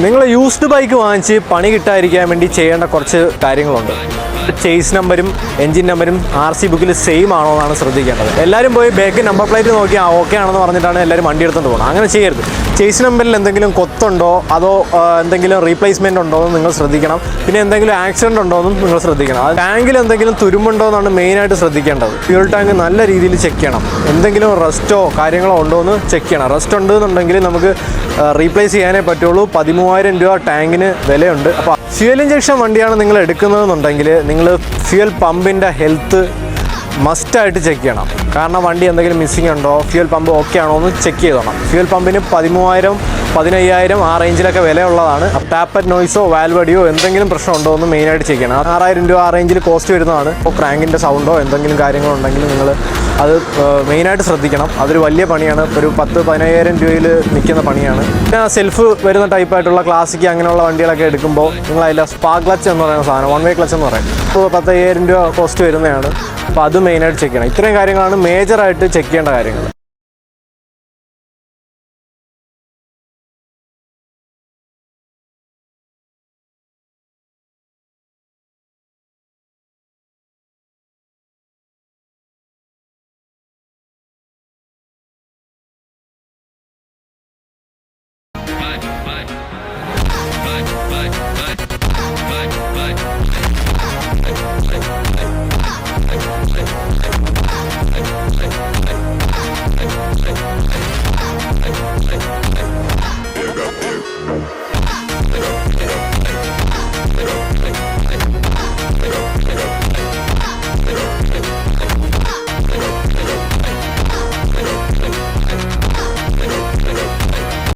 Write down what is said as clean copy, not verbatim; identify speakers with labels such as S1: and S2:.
S1: നിങ്ങൾ used bike വാങ്ങിച്ച് പണി കിട്ടാതിരിക്കാൻ വേണ്ടി ചെയ്യേണ്ട കുറച്ച് കാര്യങ്ങളുണ്ട്. ചേസ് നമ്പരും എൻജിൻ നമ്പരും RC ബുക്കിൽ സെയിം ആണോ എന്നാണ് ശ്രദ്ധിക്കേണ്ടത്. എല്ലാവരും പോയി ബാക്ക് നമ്പർ പ്ലേറ്റ് നോക്കി ഓക്കെ ആണെന്ന് പറഞ്ഞിട്ടാണ് എല്ലാവരും വണ്ടി എടുത്തുകൊണ്ട് പോകണം. അങ്ങനെ ചെയ്യരുത്. ചേസ് നമ്പറിൽ എന്തെങ്കിലും കൊത്തുണ്ടോ അതോ എന്തെങ്കിലും റീപ്ലേസ്മെൻറ്റ് ഉണ്ടോ എന്ന് നിങ്ങൾ ശ്രദ്ധിക്കണം. പിന്നെ എന്തെങ്കിലും ആക്സിഡൻറ്റ് ഉണ്ടോ എന്നും നിങ്ങൾ ശ്രദ്ധിക്കണം. ടാങ്കിൽ എന്തെങ്കിലും തുരുമ്പുണ്ടോ എന്നാണ് മെയിനായിട്ട് ശ്രദ്ധിക്കേണ്ടത്. ഫ്യൂൽ ടാങ്ക് നല്ല രീതിയിൽ ചെക്ക് ചെയ്യണം. എന്തെങ്കിലും റസ്റ്റോ കാര്യങ്ങളോ ഉണ്ടോ എന്ന് ചെക്ക് ചെയ്യണം. റസ്റ്റ് ഉണ്ടെന്നുണ്ടെങ്കിൽ നമുക്ക് റീപ്ലേസ് ചെയ്യാനേ പറ്റുള്ളൂ. 13,000 രൂപ ടാങ്കിന് വിലയുണ്ട്. അപ്പോൾ ഫ്യൂൽ ഇഞ്ചക്ഷൻ വണ്ടിയാണ് നിങ്ങൾ എടുക്കുന്നതെന്നുണ്ടെങ്കിൽ നിങ്ങൾ ഫ്യൂൽ പമ്പിൻ്റെ ഹെൽത്ത് മസ്റ്റായിട്ട് ചെക്ക് ചെയ്യണം. കാരണം വണ്ടി എന്തെങ്കിലും മിസ്സിംഗ് ഉണ്ടോ, ഫ്യൂൽ പമ്പ് ഓക്കെ ആണോ എന്ന് ചെക്ക് ചെയ്തോണം. ഫ്യൂൽ പമ്പിന് 13,000 15,000 ആ റേഞ്ചിലൊക്കെ വിലയുള്ളതാണ്. ടാപ്പറ്റ് നോയ്സോ വാൽവടിയോ എന്തെങ്കിലും പ്രശ്നം ഉണ്ടോ എന്ന് മെയിനായിട്ട് ചെക്ക് ചെയ്യണം. 6,000 രൂപ ആ റേഞ്ചിൽ കോസ്റ്റ് വരുന്നതാണ്. ഇപ്പോൾ ക്രാങ്കിൻ്റെ സൗണ്ടോ എന്തെങ്കിലും കാര്യങ്ങളുണ്ടെങ്കിൽ നിങ്ങൾ അത് മെയിനായിട്ട് ശ്രദ്ധിക്കണം. അതൊരു വലിയ പണിയാണ്. ഒരു 10-15,000 രൂപയിൽ നിൽക്കുന്ന പണിയാണ്. പിന്നെ സെൽഫ് വരുന്ന ടൈപ്പായിട്ടുള്ള ക്ലാസിക് അങ്ങനെയുള്ള വണ്ടികളൊക്കെ എടുക്കുമ്പോൾ നിങ്ങൾ അതിൻ്റെ സ്പാ ക്ലച്ച് എന്ന് പറയുന്ന സാധനം, 1 വേ ക്ലച്ച് എന്ന് പറയും, ഇപ്പോൾ 10,000 രൂപ കോസ്റ്റ് വരുന്നതാണ്. അപ്പോൾ അത് മെയിനായിട്ട് ചെക്ക് ചെയ്യണം. ഇത്രയും കാര്യങ്ങളാണ് മേജറായിട്ട് ചെക്ക് ചെയ്യേണ്ട കാര്യങ്ങൾ.